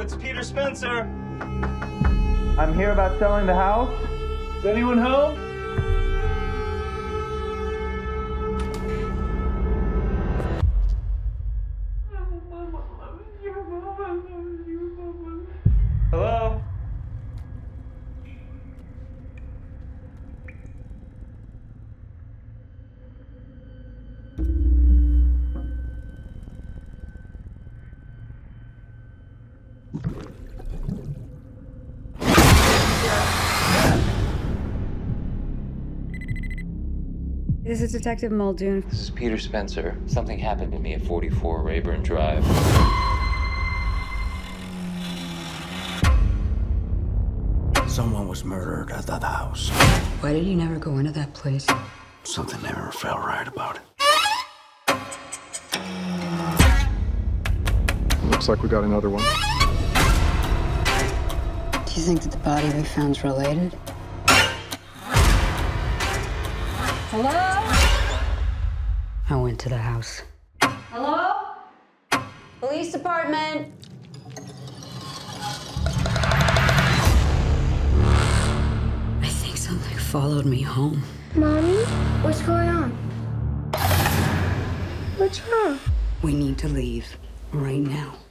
it's Peter Spencer. I'm here about selling the house. Is anyone home? Hello? This is Detective Muldoon. This is Peter Spencer. Something happened to me at 44 Rayburn Drive. Someone was murdered at that house. Why did you never go into that place? Something never felt right about it. Looks like we got another one. Do you think that the body we found's related? Hello? I went to the house. Hello? Police department. I think something followed me home. Mommy, what's going on? What's wrong? We need to leave right now.